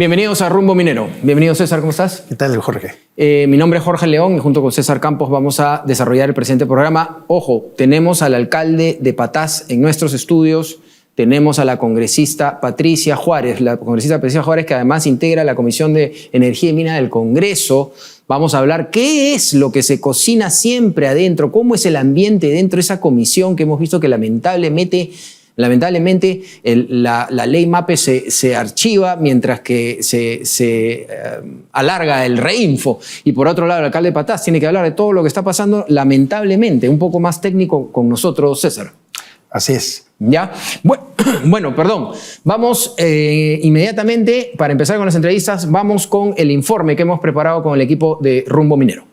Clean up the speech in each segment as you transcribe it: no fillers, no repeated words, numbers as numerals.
Bienvenidos a Rumbo Minero. Bienvenido, César, ¿cómo estás? ¿Qué tal, Jorge? Mi nombre es Jorge León y junto con César Campos vamos a desarrollar el presente programa. Ojo, tenemos al alcalde de Patás en nuestros estudios, tenemos a la congresista Patricia Juárez, que además integra la Comisión de Energía y Minas del Congreso. Vamos a hablar qué es lo que se cocina siempre adentro, cómo es el ambiente dentro de esa comisión que hemos visto que lamentablemente la ley MAPE se archiva mientras que se alarga el reinfo. Y por otro lado, el alcalde de Patás tiene que hablar de todo lo que está pasando, lamentablemente, un poco más técnico con nosotros, César. Así es. ¿Ya? Bueno, perdón. Vamos inmediatamente, para empezar con las entrevistas, vamos con el informe que hemos preparado con el equipo de Rumbo Minero.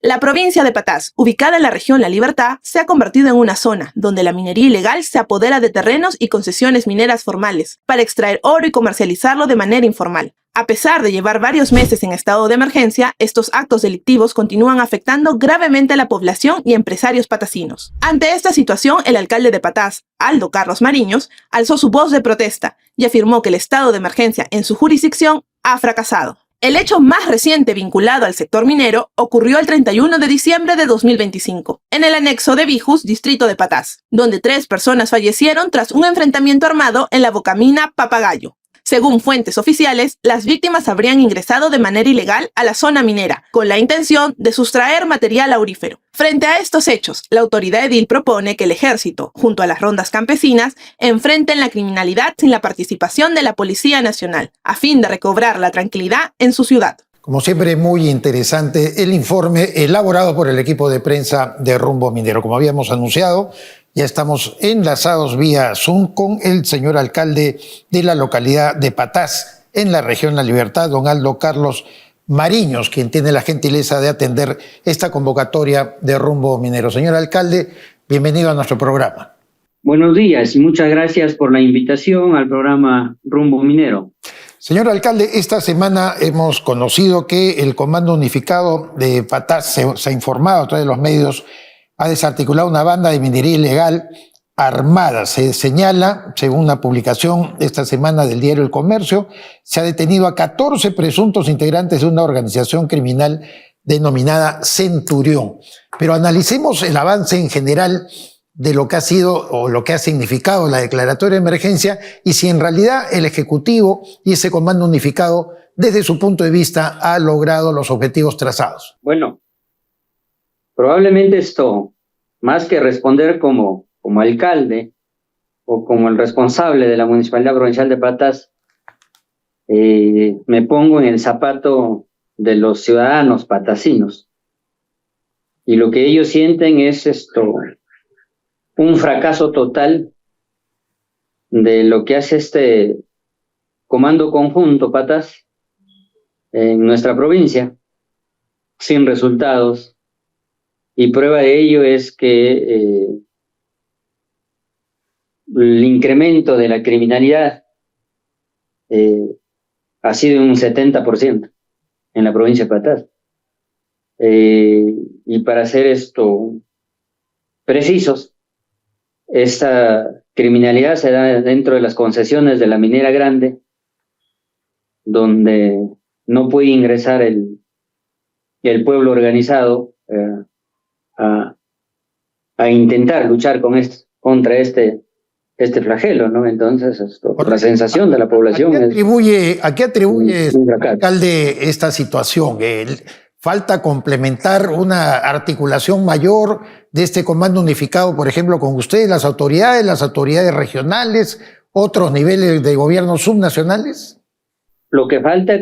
La provincia de Patás, ubicada en la región La Libertad, se ha convertido en una zona donde la minería ilegal se apodera de terrenos y concesiones mineras formales para extraer oro y comercializarlo de manera informal. A pesar de llevar varios meses en estado de emergencia, estos actos delictivos continúan afectando gravemente a la población y empresarios patasinos. Ante esta situación, el alcalde de Patás, Aldo Carlos Mariños, alzó su voz de protesta y afirmó que el estado de emergencia en su jurisdicción ha fracasado. El hecho más reciente vinculado al sector minero ocurrió el 31 de diciembre de 2025, en el anexo de Bijus, distrito de Patás, donde 3 personas fallecieron tras un enfrentamiento armado en la bocamina Papagayo. Según fuentes oficiales, las víctimas habrían ingresado de manera ilegal a la zona minera, con la intención de sustraer material aurífero. Frente a estos hechos, la autoridad edil propone que el ejército, junto a las rondas campesinas, enfrenten la criminalidad sin la participación de la Policía Nacional, a fin de recobrar la tranquilidad en su ciudad. Como siempre, muy interesante el informe elaborado por el equipo de prensa de Rumbo Minero. Como habíamos anunciado, ya estamos enlazados vía Zoom con el señor alcalde de la localidad de Patás, en la región La Libertad, don Aldo Carlos Mariños, quien tiene la gentileza de atender esta convocatoria de Rumbo Minero. Señor alcalde, bienvenido a nuestro programa. Buenos días y muchas gracias por la invitación al programa Rumbo Minero. Señor alcalde, esta semana hemos conocido que el Comando Unificado de Patás se ha informado a través de los medios, ha desarticulado una banda de minería ilegal armada. Se señala, según una publicación esta semana del diario El Comercio, se ha detenido a 14 presuntos integrantes de una organización criminal denominada Centurión. Pero analicemos el avance en general de lo que ha sido o lo que ha significado la declaratoria de emergencia y si en realidad el Ejecutivo y ese Comando Unificado, desde su punto de vista, ha logrado los objetivos trazados. Bueno, probablemente esto, más que responder como alcalde o como el responsable de la Municipalidad Provincial de Patás, me pongo en el zapato de los ciudadanos patasinos. Y lo que ellos sienten es un fracaso total de lo que hace este Comando Conjunto Patás en nuestra provincia, sin resultados. Y prueba de ello es que el incremento de la criminalidad ha sido un 70% en la provincia de Patás. Y para ser precisos, esta criminalidad se da dentro de las concesiones de la minera grande, donde no puede ingresar el pueblo organizado a intentar luchar contra este flagelo, ¿no? Entonces, la sensación de la población ¿A qué atribuye, alcalde, esta situación? ¿Falta complementar una articulación mayor de este Comando Unificado, por ejemplo, con ustedes, las autoridades regionales, otros niveles de gobierno subnacionales? Lo que falta,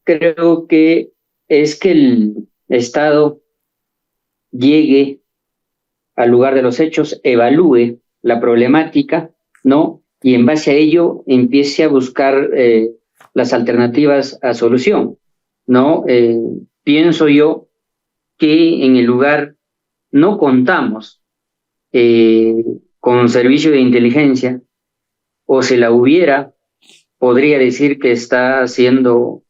creo que es que el Estado llegue al lugar de los hechos, evalúe la problemática, ¿no? Y en base a ello empiece a buscar las alternativas a solución, ¿no? Pienso yo que en el lugar no contamos con servicio de inteligencia, o si la hubiera, podría decir que está siendo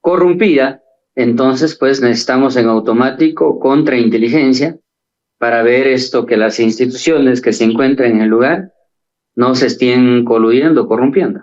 corrompida. Entonces, pues necesitamos en automático contrainteligencia para ver que las instituciones que se encuentran en el lugar no se estén coludiendo, corrompiendo.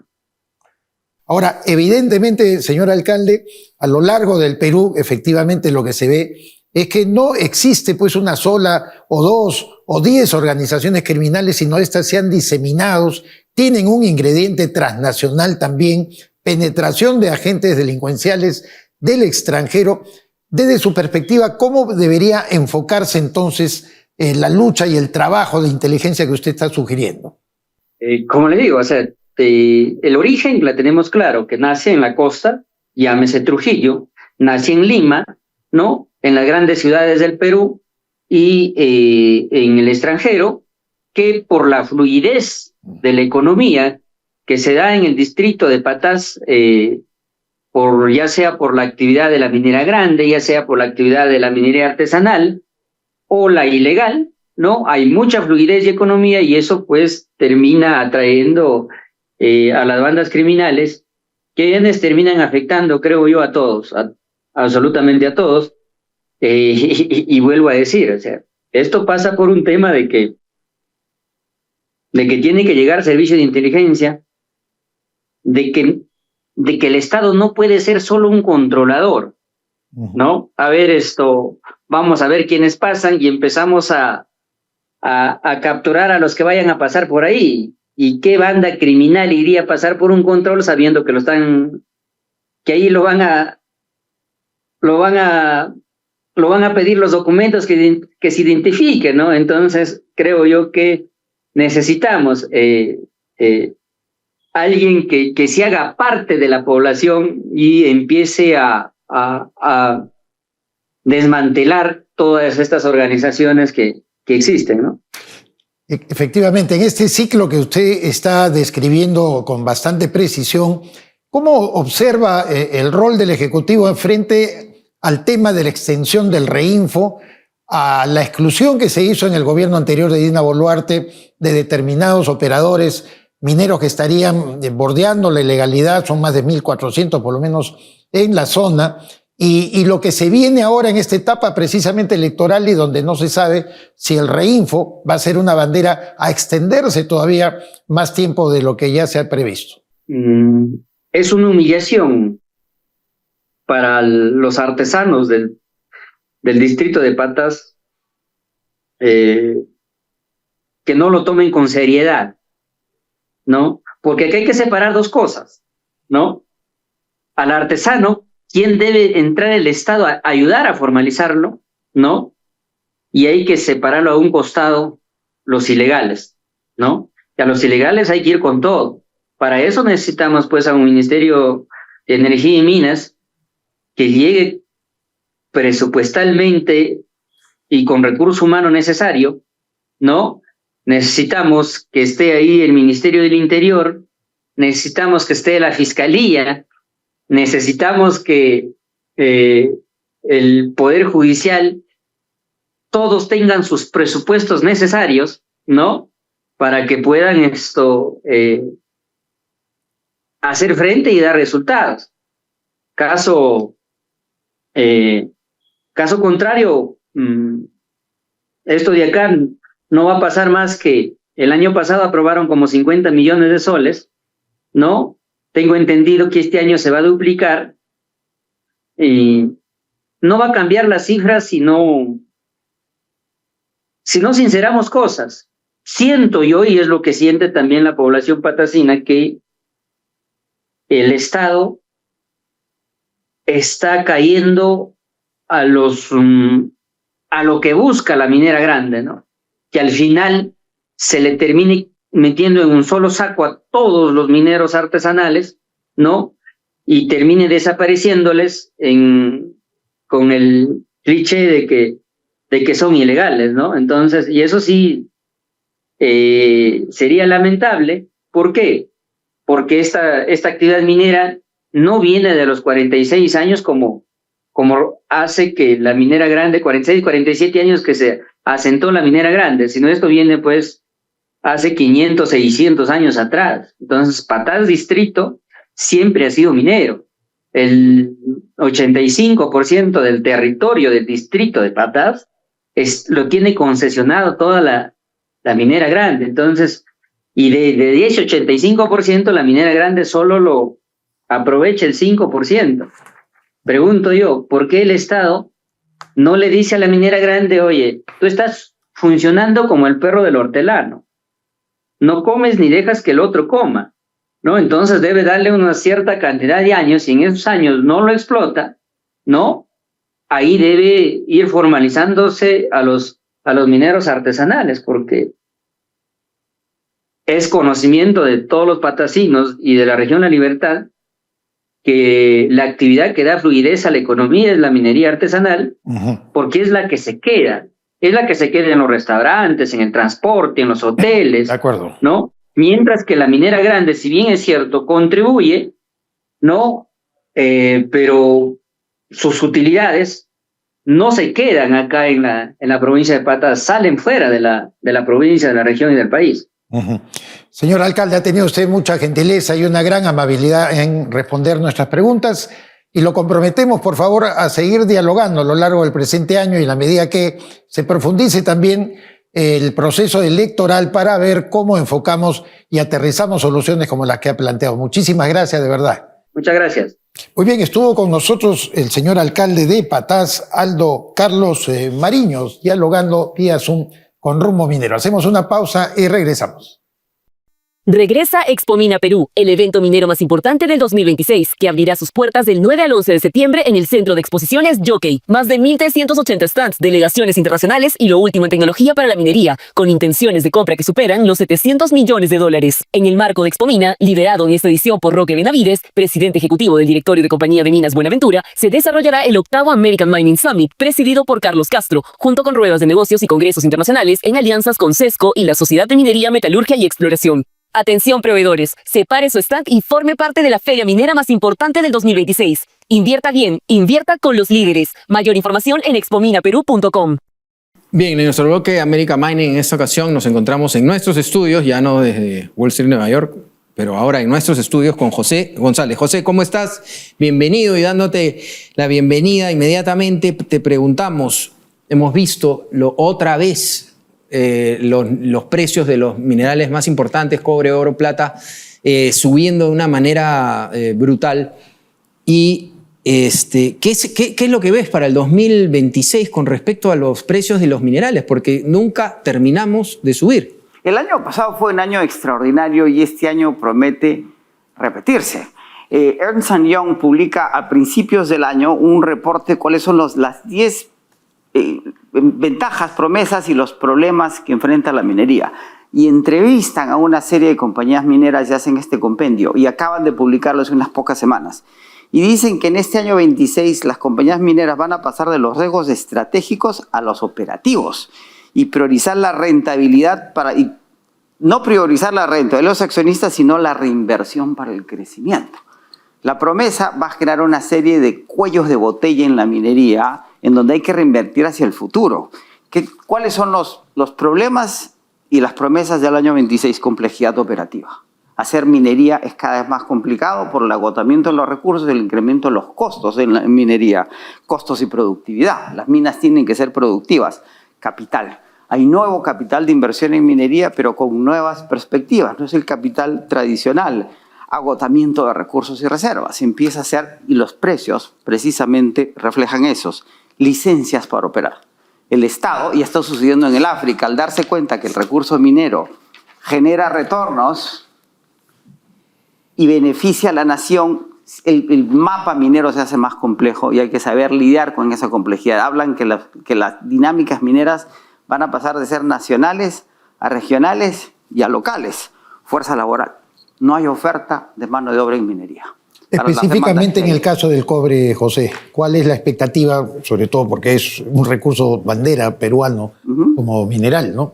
Ahora, evidentemente, señor alcalde, a lo largo del Perú, efectivamente lo que se ve es que no existe pues una sola o 2 o 10 organizaciones criminales, sino estas se han diseminado, tienen un ingrediente transnacional también, penetración de agentes delincuenciales del extranjero. Desde su perspectiva, ¿cómo debería enfocarse entonces la lucha y el trabajo de inteligencia que usted está sugiriendo? Como le digo, o sea, el origen la tenemos claro, que nace en la costa, llámese Trujillo, nace en Lima, ¿no? En las grandes ciudades del Perú y en el extranjero, que por la fluidez de la economía que se da en el distrito de Patás, ya sea por la actividad de la minera grande, ya sea por la actividad de la minería artesanal o la ilegal, ¿no? Hay mucha fluidez y economía y eso pues termina atrayendo a las bandas criminales, quienes terminan afectando, creo yo, a todos, absolutamente a todos. Y vuelvo a decir, o sea, esto pasa por un tema de que tiene que llegar servicio de inteligencia, de que el Estado no puede ser solo un controlador, ¿no? A ver, vamos a ver quiénes pasan y empezamos a capturar a los que vayan a pasar por ahí. ¿Y qué banda criminal iría a pasar por un control sabiendo que que ahí lo van a pedir los documentos que se identifiquen, ¿no? Entonces, creo yo que necesitamos alguien que se haga parte de la población y empiece a desmantelar todas estas organizaciones que existen, ¿no? Efectivamente, en este ciclo que usted está describiendo con bastante precisión, ¿cómo observa el rol del Ejecutivo frente al tema de la extensión del Reinfo, a la exclusión que se hizo en el gobierno anterior de Dina Boluarte de determinados operadores mineros que estarían bordeando la ilegalidad? Son más de 1.400 por lo menos en la zona, y lo que se viene ahora en esta etapa precisamente electoral y donde no se sabe si el Reinfo va a ser una bandera a extenderse todavía más tiempo de lo que ya se ha previsto. Es una humillación para los artesanos del distrito de Patás que no lo tomen con seriedad, ¿no? Porque aquí hay que separar dos cosas, ¿no? Al artesano, ¿quién debe entrar el Estado a ayudar a formalizarlo? ¿No? Y hay que separarlo a un costado los ilegales, ¿no? Y a los ilegales hay que ir con todo. Para eso necesitamos pues a un Ministerio de Energía y Minas que llegue presupuestalmente y con recurso humano necesario, ¿no? Necesitamos que esté ahí el Ministerio del Interior, necesitamos que esté la Fiscalía, necesitamos que el Poder Judicial, todos tengan sus presupuestos necesarios, ¿no? Para que puedan hacer frente y dar resultados. Caso contrario, esto de acá no va a pasar más que el año pasado aprobaron como 50 millones de soles, ¿no? Tengo entendido que este año se va a duplicar y no va a cambiar las cifras si no sinceramos cosas. Siento yo, y es lo que siente también la población patacina, que el Estado está cayendo a lo que busca la minera grande, ¿no? Que al final se le termine metiendo en un solo saco a todos los mineros artesanales, ¿no? Y termine desapareciéndoles con el cliché de que son ilegales, ¿no? Entonces, y eso sí sería lamentable. ¿Por qué? Porque esta actividad minera no viene de los 46 años como hace que la minera grande, 46, 47 años que se asentó la minera grande, sino esto viene pues hace 500, 600 años atrás. Entonces, Patás Distrito siempre ha sido minero. El 85% del territorio del distrito de Patás lo tiene concesionado toda la minera grande. Entonces, y de ese 85%, la minera grande solo aproveche el 5%. Pregunto yo, ¿por qué el Estado no le dice a la minera grande, oye, tú estás funcionando como el perro del hortelano, no comes ni dejas que el otro coma, ¿no? Entonces debe darle una cierta cantidad de años, y en esos años no lo explota, ¿no? Ahí debe ir formalizándose a los mineros artesanales, porque es conocimiento de todos los patacinos y de la región La Libertad que la actividad que da fluidez a la economía es la minería artesanal, porque es la que se queda. Es la que se queda en los restaurantes, en el transporte, en los hoteles. De acuerdo. ¿No? Mientras que la minera grande, si bien es cierto, contribuye, ¿no? Pero sus utilidades no se quedan acá en la provincia de Patas, salen fuera de la provincia, de la región y del país. Señor alcalde, ha tenido usted mucha gentileza y una gran amabilidad en responder nuestras preguntas, y lo comprometemos, por favor, a seguir dialogando a lo largo del presente año y en la medida que se profundice también el proceso electoral para ver cómo enfocamos y aterrizamos soluciones como las que ha planteado. Muchísimas gracias, de verdad. Muchas gracias. Muy bien, estuvo con nosotros el señor alcalde de Patás, Aldo Carlos Mariños, dialogando vía Zoom con Rumbo Minero. Hacemos una pausa y regresamos. Regresa Expomina Perú, el evento minero más importante del 2026, que abrirá sus puertas del 9 al 11 de septiembre en el Centro de Exposiciones Jockey. Más de 1.380 stands, delegaciones internacionales y lo último en tecnología para la minería, con intenciones de compra que superan los $700 millones. En el marco de Expomina, liderado en esta edición por Roque Benavides, presidente ejecutivo del directorio de Compañía de Minas Buenaventura, se desarrollará el 8º American Mining Summit, presidido por Carlos Castro, junto con ruedas de negocios y congresos internacionales en alianzas con CESCO y la Sociedad de Minería, Metalurgia y Exploración. Atención proveedores, separe su stand y forme parte de la feria minera más importante del 2026. Invierta bien, invierta con los líderes. Mayor información en expominaperú.com. Bien, en nuestro bloque América Mining, en esta ocasión nos encontramos en nuestros estudios, ya no desde Wall Street, Nueva York, pero ahora en nuestros estudios con José González. José, ¿cómo estás? Bienvenido, y dándote la bienvenida inmediatamente te preguntamos, hemos visto otra vez los precios de los minerales más importantes, cobre, oro, plata, subiendo de una manera brutal. Y ¿qué es lo que ves para el 2026 con respecto a los precios de los minerales? Porque nunca terminamos de subir. El año pasado fue un año extraordinario y este año promete repetirse. Ernst & Young publica a principios del año un reporte de cuáles son las 10 ventajas, promesas y los problemas que enfrenta la minería. Y entrevistan a una serie de compañías mineras y hacen este compendio, y acaban de publicarlo hace unas pocas semanas. Y dicen que en este año 26 las compañías mineras van a pasar de los riesgos estratégicos a los operativos y priorizar la rentabilidad y no priorizar la renta de los accionistas, sino la reinversión para el crecimiento. La promesa va a generar una serie de cuellos de botella en la minería, en donde hay que reinvertir hacia el futuro. ¿Cuáles son los problemas y las promesas del año 26? Complejidad operativa. Hacer minería es cada vez más complicado por el agotamiento de los recursos y el incremento de los costos en la minería. Costos y productividad. Las minas tienen que ser productivas. Capital. Hay nuevo capital de inversión en minería, pero con nuevas perspectivas. No es el capital tradicional. Agotamiento de recursos y reservas. Empieza a ser, y los precios precisamente reflejan esos. Licencias para operar. El Estado, y esto está sucediendo en el África, al darse cuenta que el recurso minero genera retornos y beneficia a la nación, el mapa minero se hace más complejo y hay que saber lidiar con esa complejidad. Hablan que las dinámicas mineras van a pasar de ser nacionales a regionales y a locales. Fuerza laboral. No hay oferta de mano de obra en minenería. Específicamente en el caso del cobre, José, ¿cuál es la expectativa, sobre todo porque es un recurso bandera peruano como mineral, ¿no?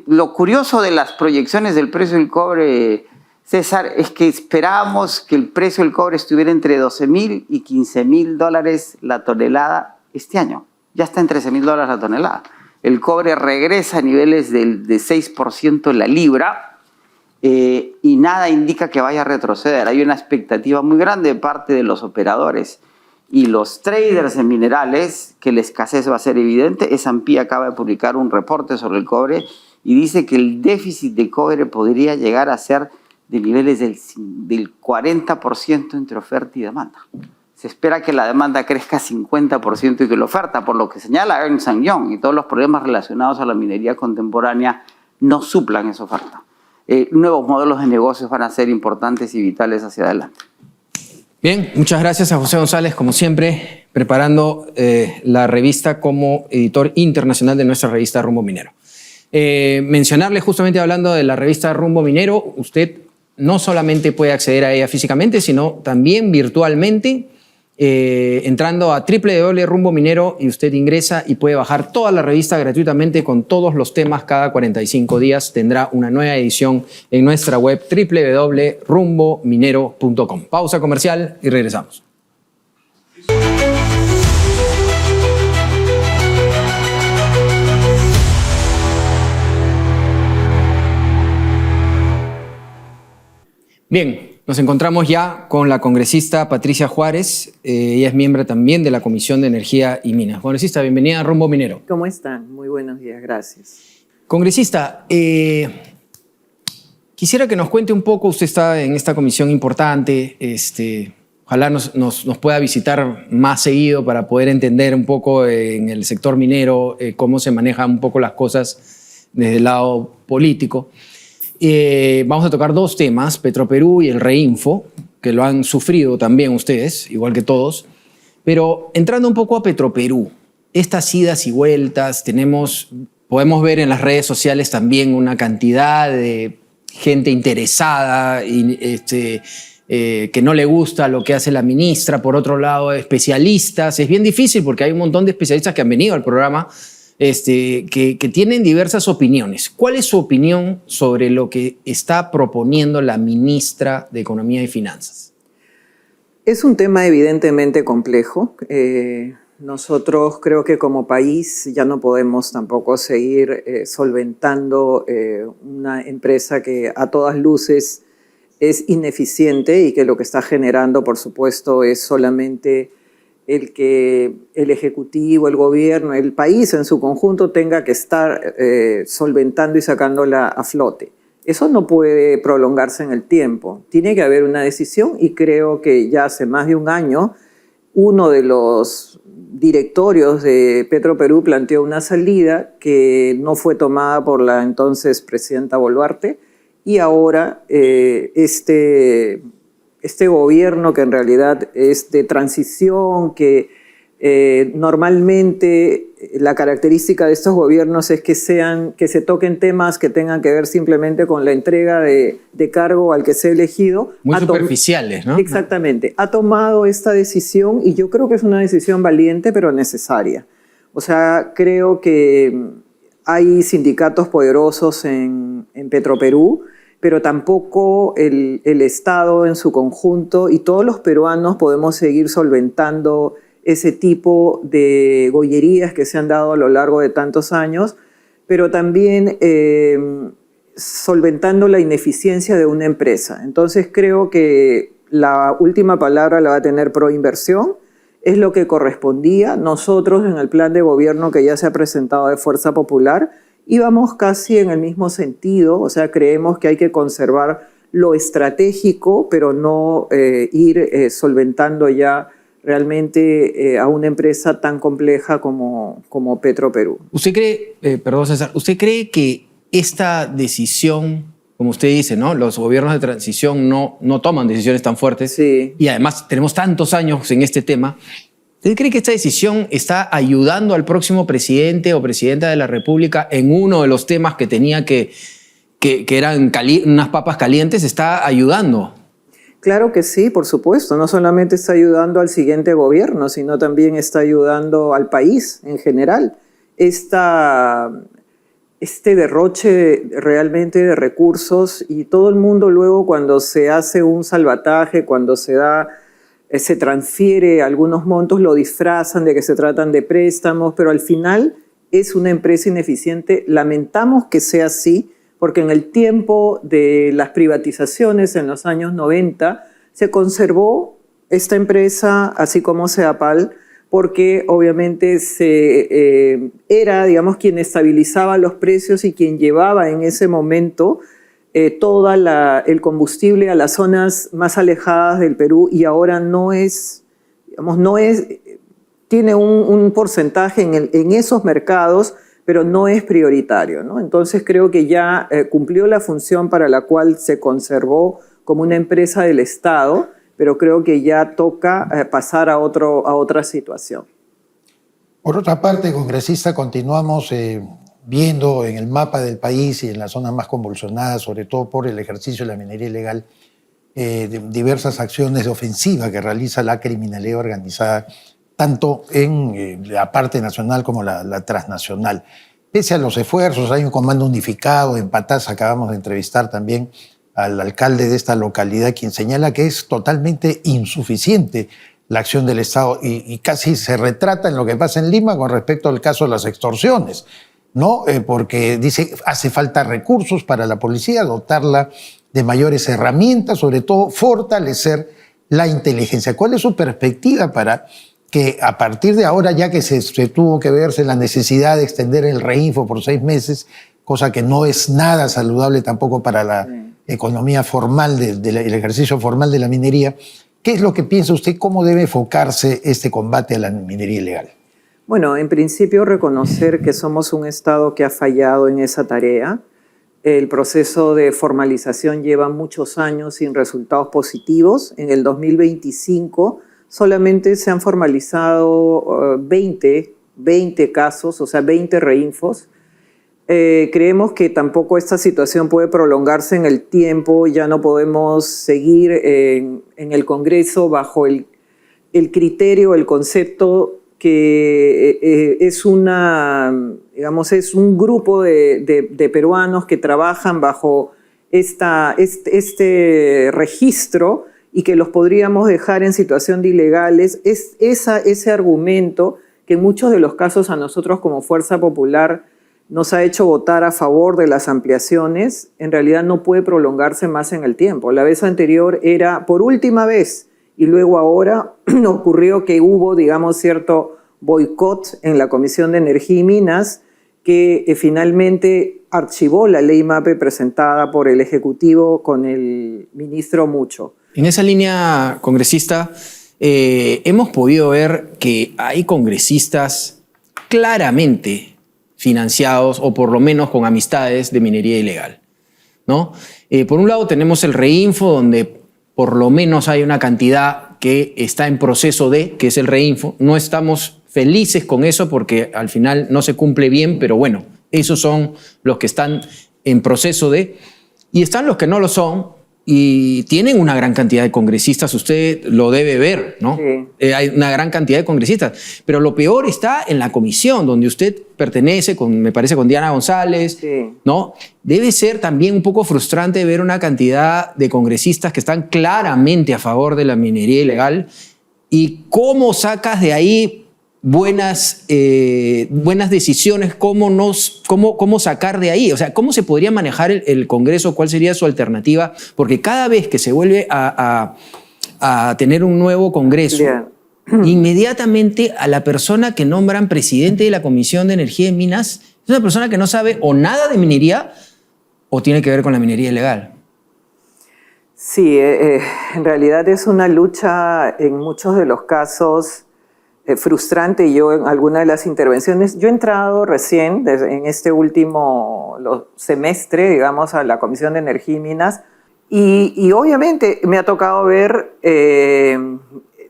Lo curioso de las proyecciones del precio del cobre, César, es que esperábamos que el precio del cobre estuviera entre $12,000 y $15,000 la tonelada este año. Ya está en $13,000 la tonelada. El cobre regresa a niveles de 6% en la libra, y nada indica que vaya a retroceder. Hay una expectativa muy grande de parte de los operadores y los traders en minerales que la escasez va a ser evidente. S&P acaba de publicar un reporte sobre el cobre y dice que el déficit de cobre podría llegar a ser de niveles del 40% entre oferta y demanda. Se espera que la demanda crezca 50% y que la oferta, por lo que señala Ernst & Young y todos los problemas relacionados a la minería contemporánea, no suplan esa oferta. Nuevos modelos de negocios van a ser importantes y vitales hacia adelante. Bien, muchas gracias a José González, como siempre, preparando la revista como editor internacional de nuestra revista Rumbo Minero. Mencionarle, justamente hablando de la revista Rumbo Minero, usted no solamente puede acceder a ella físicamente, sino también virtualmente, entrando a www.rumbominero, y usted ingresa y puede bajar toda la revista gratuitamente con todos los temas. Cada 45 días tendrá una nueva edición en nuestra web www.rumbominero.com. Pausa comercial y regresamos. Bien, nos encontramos ya con la congresista Patricia Juárez. Ella es miembro también de la Comisión de Energía y Minas. Congresista, bienvenida a Rumbo Minero. ¿Cómo están? Muy buenos días, gracias. Congresista, quisiera que nos cuente un poco, usted está en esta comisión importante, ojalá nos pueda visitar más seguido para poder entender un poco en el sector minero cómo se manejan un poco las cosas desde el lado político. Vamos a tocar dos temas, Petroperú y el Reinfo, que lo han sufrido también ustedes, igual que todos. Pero entrando un poco a Petroperú, estas idas y vueltas, podemos ver en las redes sociales también una cantidad de gente interesada y que no le gusta lo que hace la ministra. Por otro lado, especialistas. Es bien difícil porque hay un montón de especialistas que han venido al programa que tienen diversas opiniones. ¿Cuál es su opinión sobre lo que está proponiendo la ministra de Economía y Finanzas? Es un tema evidentemente complejo. Nosotros creo que como país ya no podemos tampoco seguir solventando una empresa que a todas luces es ineficiente y que lo que está generando, por supuesto, es solamente el que el Ejecutivo, el Gobierno, el país en su conjunto tenga que estar solventando y sacándola a flote. Eso no puede prolongarse en el tiempo. Tiene que haber una decisión y creo que ya hace más de un año uno de los directorios de Petroperú planteó una salida que no fue tomada por la entonces presidenta Boluarte y ahora este gobierno, que en realidad es de transición, que normalmente la característica de estos gobiernos es que se toquen temas que tengan que ver simplemente con la entrega de cargo al que sea elegido. Muy superficiales, ¿no? Exactamente. Ha tomado esta decisión y yo creo que es una decisión valiente pero necesaria. O sea, creo que hay sindicatos poderosos en Petroperú, pero tampoco el Estado en su conjunto y todos los peruanos podemos seguir solventando ese tipo de gollerías que se han dado a lo largo de tantos años, pero también solventando la ineficiencia de una empresa. Entonces creo que la última palabra la va a tener Proinversión, es lo que correspondía. Nosotros en el plan de gobierno que ya se ha presentado de Fuerza Popular, íbamos casi en el mismo sentido, o sea, creemos que hay que conservar lo estratégico, pero no ir solventando ya realmente a una empresa tan compleja como Petroperú. ¿Usted cree, perdón César, usted cree que esta decisión, como usted dice, ¿no? Los gobiernos de transición no toman decisiones tan fuertes, sí, y además tenemos tantos años en este tema? ¿Usted cree que esta decisión está ayudando al próximo presidente o presidenta de la República en uno de los temas que tenía que eran unas papas calientes? ¿Está ayudando? Claro que sí, por supuesto. No solamente está ayudando al siguiente gobierno, sino también está ayudando al país en general. Este derroche realmente de recursos, y todo el mundo luego cuando se hace un salvataje, cuando se transfiere algunos montos, lo disfrazan de que se tratan de préstamos, pero al final es una empresa ineficiente. Lamentamos que sea así, porque en el tiempo de las privatizaciones en los años 90 se conservó esta empresa, así como Ceapal, porque obviamente era, digamos, quien estabilizaba los precios y quien llevaba en ese momento el combustible a las zonas más alejadas del Perú y ahora tiene un porcentaje en esos mercados, pero no es prioritario, ¿no? Entonces creo que ya cumplió la función para la cual se conservó como una empresa del Estado, pero creo que ya toca pasar a otra situación. Por otra parte, congresista, continuamos viendo en el mapa del país y en las zonas más convulsionadas, sobre todo por el ejercicio de la minería ilegal, diversas acciones de ofensiva que realiza la criminalidad organizada, tanto en la parte nacional como la transnacional. Pese a los esfuerzos, hay un comando unificado en Patás. Acabamos de entrevistar también al alcalde de esta localidad, quien señala que es totalmente insuficiente la acción del Estado y casi se retrata en lo que pasa en Lima con respecto al caso de las extorsiones, ¿no? Porque dice hace falta recursos para la policía, dotarla de mayores herramientas, sobre todo fortalecer la inteligencia. ¿Cuál es su perspectiva para que a partir de ahora, ya que se tuvo que verse la necesidad de extender el reinfo por 6 meses, cosa que no es nada saludable tampoco para la economía formal, el ejercicio formal de la minería, ¿qué es lo que piensa usted? ¿Cómo debe enfocarse este combate a la minería ilegal? Bueno, en principio reconocer que somos un Estado que ha fallado en esa tarea. El proceso de formalización lleva muchos años sin resultados positivos. En el 2025 solamente se han formalizado 20 casos, o sea, 20 reinfos. Creemos que tampoco esta situación puede prolongarse en el tiempo. Ya no podemos seguir en el Congreso bajo el criterio, el concepto que es un grupo de peruanos que trabajan bajo este registro y que los podríamos dejar en situación de ilegales. Ese argumento que en muchos de los casos a nosotros como Fuerza Popular nos ha hecho votar a favor de las ampliaciones, en realidad no puede prolongarse más en el tiempo. La vez anterior era por última vez y luego ahora ocurrió que hubo, digamos, cierto boicot en la Comisión de Energía y Minas que finalmente archivó la ley MAPE presentada por el Ejecutivo con el ministro Mucho. En esa línea, congresista, hemos podido ver que hay congresistas claramente financiados o por lo menos con amistades de minería ilegal, ¿no? Por un lado tenemos el reinfo, donde por lo menos hay una cantidad que está en proceso que es el reinfo. No estamos felices con eso porque al final no se cumple bien, pero bueno, esos son los que están en proceso y están los que no lo son y tienen una gran cantidad de congresistas, usted lo debe ver, ¿no? Sí. Hay una gran cantidad de congresistas, pero lo peor está en la comisión donde usted pertenece, me parece con Diana González, sí, ¿no? Debe ser también un poco frustrante ver una cantidad de congresistas que están claramente a favor de la minería ilegal y cómo sacas de ahí buenas decisiones, cómo sacar de ahí, o sea, cómo se podría manejar el Congreso, cuál sería su alternativa, porque cada vez que se vuelve a tener un nuevo Congreso, inmediatamente a la persona que nombran presidente de la Comisión de Energía y Minas es una persona que no sabe o nada de minería o tiene que ver con la minería ilegal. Sí, en realidad es una lucha en muchos de los casos frustrante. Yo en alguna de las intervenciones, yo he entrado recién en este último semestre, digamos, a la Comisión de Energía y Minas y obviamente me ha tocado ver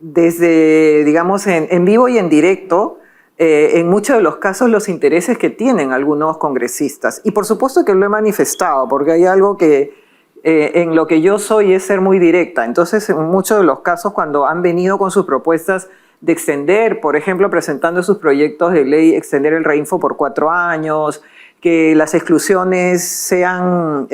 desde, digamos, en vivo y en directo, en muchos de los casos los intereses que tienen algunos congresistas. Y por supuesto que lo he manifestado, porque hay algo que en lo que yo soy es ser muy directa. Entonces, en muchos de los casos, cuando han venido con sus propuestas de extender, por ejemplo, presentando sus proyectos de ley, extender el reinfo por 4 años, que las exclusiones sean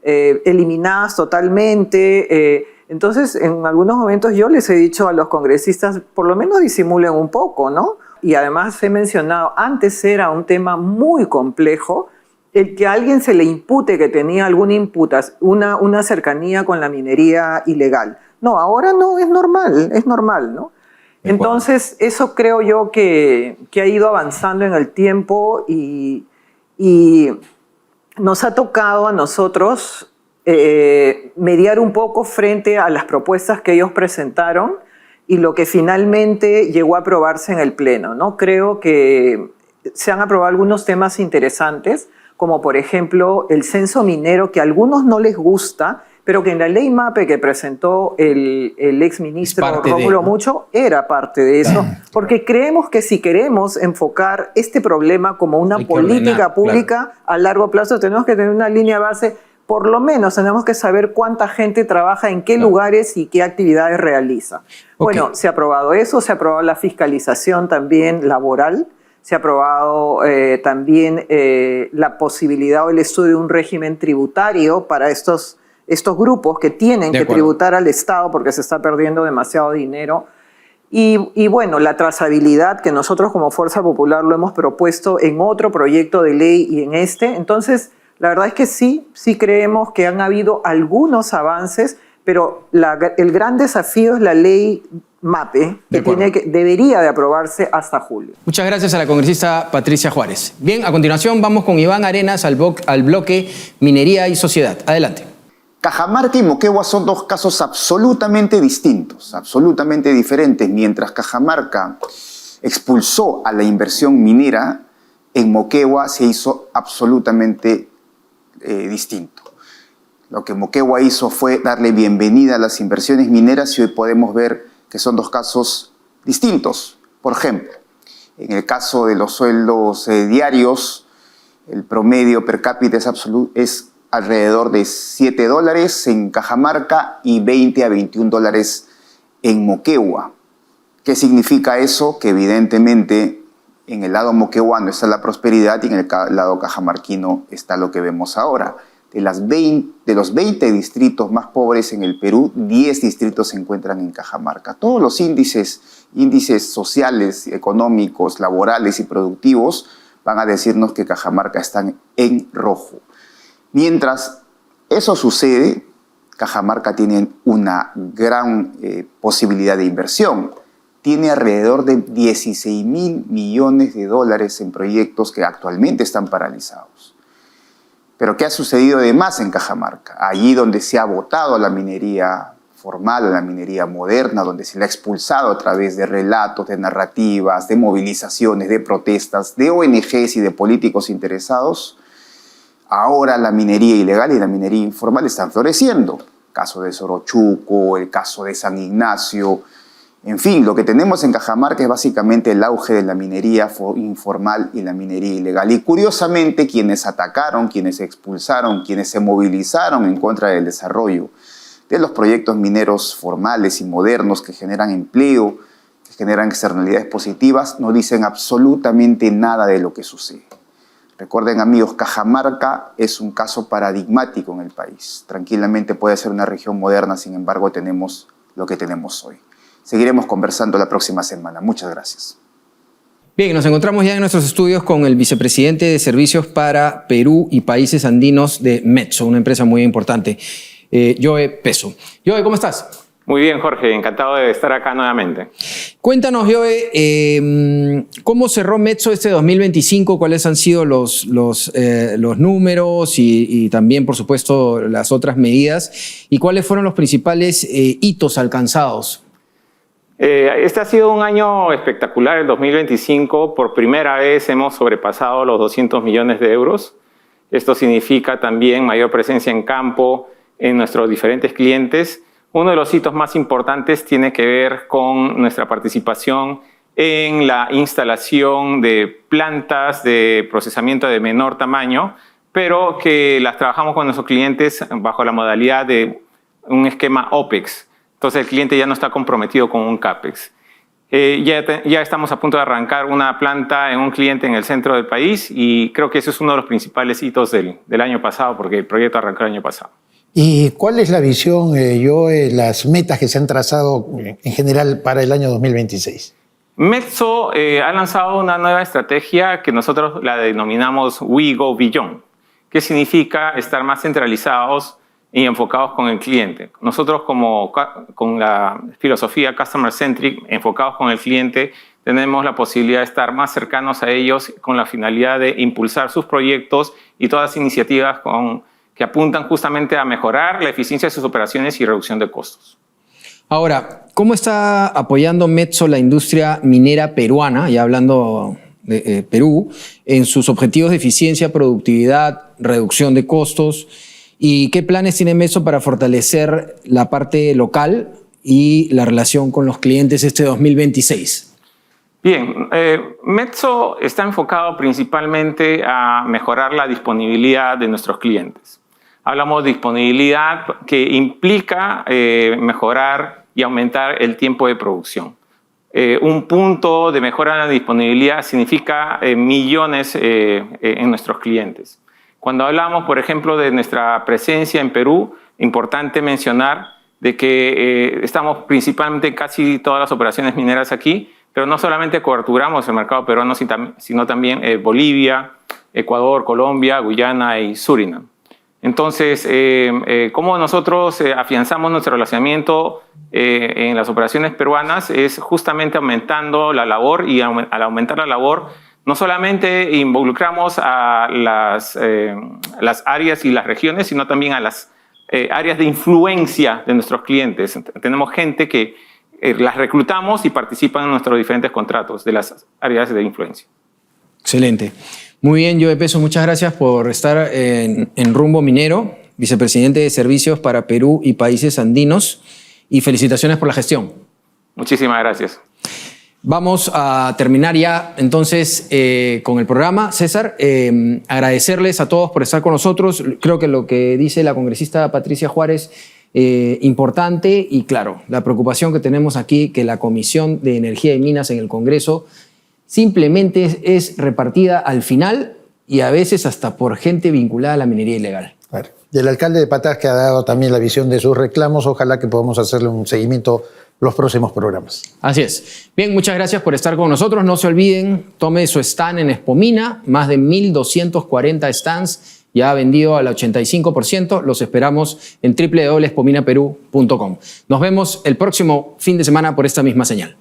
eliminadas totalmente. Entonces, en algunos momentos yo les he dicho a los congresistas, por lo menos disimulen un poco, ¿no? Y además he mencionado, antes era un tema muy complejo, el que a alguien se le impute que tenía una cercanía con la minería ilegal. No, ahora no, es normal, ¿no? Entonces, eso creo yo que ha ido avanzando en el tiempo y nos ha tocado a nosotros mediar un poco frente a las propuestas que ellos presentaron y lo que finalmente llegó a aprobarse en el Pleno, ¿no? Creo que se han aprobado algunos temas interesantes, como por ejemplo el censo minero, que a algunos no les gusta, pero que en la ley MAPE que presentó el exministro Rómulo Mucho era parte de eso, porque creemos que si queremos enfocar este problema como una política pública a largo plazo, tenemos que tener una línea base. Por lo menos tenemos que saber cuánta gente trabaja en qué lugares y qué actividades realiza. Bueno, se ha aprobado eso, se ha aprobado la fiscalización también laboral, se ha aprobado también la posibilidad o el estudio de un régimen tributario para estos grupos que tienen que tributar al Estado porque se está perdiendo demasiado dinero. Y bueno, la trazabilidad que nosotros como Fuerza Popular lo hemos propuesto en otro proyecto de ley y en este. Entonces, la verdad es que sí creemos que han habido algunos avances, pero el gran desafío es la ley MAPE, que debería de aprobarse hasta julio. Muchas gracias a la congresista Patricia Juárez. Bien, a continuación vamos con Iván Arenas al bloque Minería y Sociedad. Adelante. Cajamarca y Moquegua son dos casos absolutamente distintos, absolutamente diferentes. Mientras Cajamarca expulsó a la inversión minera, en Moquegua se hizo absolutamente distinto. Lo que Moquegua hizo fue darle bienvenida a las inversiones mineras y hoy podemos ver que son dos casos distintos. Por ejemplo, en el caso de los sueldos diarios, el promedio per cápita es alrededor de $7 en Cajamarca y 20 a 21 dólares en Moquegua. ¿Qué significa eso? Que evidentemente en el lado moqueguano está la prosperidad y en el lado cajamarquino está lo que vemos ahora. De los 20 distritos más pobres en el Perú, 10 distritos se encuentran en Cajamarca. Todos los índices sociales, económicos, laborales y productivos van a decirnos que Cajamarca está en rojo. Mientras eso sucede, Cajamarca tiene una gran posibilidad de inversión. Tiene alrededor de 16.000 millones de dólares en proyectos que actualmente están paralizados. Pero ¿qué ha sucedido de más en Cajamarca? Allí donde se ha votado a la minería formal, a la minería moderna, donde se la ha expulsado a través de relatos, de narrativas, de movilizaciones, de protestas, de ONGs y de políticos interesados, ahora la minería ilegal y la minería informal están floreciendo. El caso de Sorochuco, el caso de San Ignacio. En fin, lo que tenemos en Cajamarca es básicamente el auge de la minería informal y la minería ilegal. Y curiosamente, quienes atacaron, quienes expulsaron, quienes se movilizaron en contra del desarrollo de los proyectos mineros formales y modernos que generan empleo, que generan externalidades positivas, no dicen absolutamente nada de lo que sucede. Recuerden, amigos, Cajamarca es un caso paradigmático en el país. Tranquilamente puede ser una región moderna, sin embargo, tenemos lo que tenemos hoy. Seguiremos conversando la próxima semana. Muchas gracias. Bien, nos encontramos ya en nuestros estudios con el vicepresidente de Servicios para Perú y Países Andinos de Metso, una empresa muy importante, Joe Peso. Joe, ¿cómo estás? Muy bien, Jorge. Encantado de estar acá nuevamente. Cuéntanos, Joe, ¿cómo cerró Metso este 2025? ¿Cuáles han sido los números y también, por supuesto, las otras medidas? ¿Y cuáles fueron los principales hitos alcanzados? Este ha sido un año espectacular, el 2025. Por primera vez hemos sobrepasado los 200 millones de euros. Esto significa también mayor presencia en campo en nuestros diferentes clientes. Uno de los hitos más importantes tiene que ver con nuestra participación en la instalación de plantas de procesamiento de menor tamaño, pero que las trabajamos con nuestros clientes bajo la modalidad de un esquema OPEX. Entonces el cliente ya no está comprometido con un CAPEX. Ya estamos a punto de arrancar una planta en un cliente en el centro del país y creo que ese es uno de los principales hitos del año pasado, porque el proyecto arrancó el año pasado. ¿Y cuál es la visión, las metas que se han trazado en general para el año 2026? Metso ha lanzado una nueva estrategia que nosotros la denominamos We Go Beyond, que significa estar más centralizados y enfocados con el cliente. Nosotros con la filosofía Customer Centric, enfocados con el cliente, tenemos la posibilidad de estar más cercanos a ellos con la finalidad de impulsar sus proyectos y todas las iniciativas que apuntan justamente a mejorar la eficiencia de sus operaciones y reducción de costos. Ahora, ¿cómo está apoyando Metso la industria minera peruana, ya hablando de Perú, en sus objetivos de eficiencia, productividad, reducción de costos? ¿Y qué planes tiene Metso para fortalecer la parte local y la relación con los clientes este 2026? Bien, Metso está enfocado principalmente a mejorar la disponibilidad de nuestros clientes. Hablamos de disponibilidad que implica mejorar y aumentar el tiempo de producción. Un punto de mejora en la disponibilidad significa millones en nuestros clientes. Cuando hablamos, por ejemplo, de nuestra presencia en Perú, importante mencionar de que estamos principalmente en casi todas las operaciones mineras aquí, pero no solamente coberturamos el mercado peruano, sino también Bolivia, Ecuador, Colombia, Guyana y Surinam. Entonces, cómo nosotros afianzamos nuestro relacionamiento en las operaciones peruanas es justamente aumentando la labor, y al aumentar la labor no solamente involucramos a las áreas y las regiones, sino también a las áreas de influencia de nuestros clientes. Tenemos gente que las reclutamos y participan en nuestros diferentes contratos de las áreas de influencia. Excelente. Muy bien, Joe Peso, muchas gracias por estar en Rumbo Minero, vicepresidente de Servicios para Perú y Países Andinos, y felicitaciones por la gestión. Muchísimas gracias. Vamos a terminar ya entonces con el programa. César, agradecerles a todos por estar con nosotros. Creo que lo que dice la congresista Patricia Juárez, importante, y claro, la preocupación que tenemos aquí, que la Comisión de Energía y Minas en el Congreso simplemente es repartida al final y a veces hasta por gente vinculada a la minería ilegal. Claro. Y el alcalde de Patás, que ha dado también la visión de sus reclamos, ojalá que podamos hacerle un seguimiento los próximos programas. Así es. Bien, muchas gracias por estar con nosotros. No se olviden, tome su stand en Expomina, más de 1.240 stands, ya ha vendido al 85%. Los esperamos en www.expominaperú.com. Nos vemos el próximo fin de semana por esta misma señal.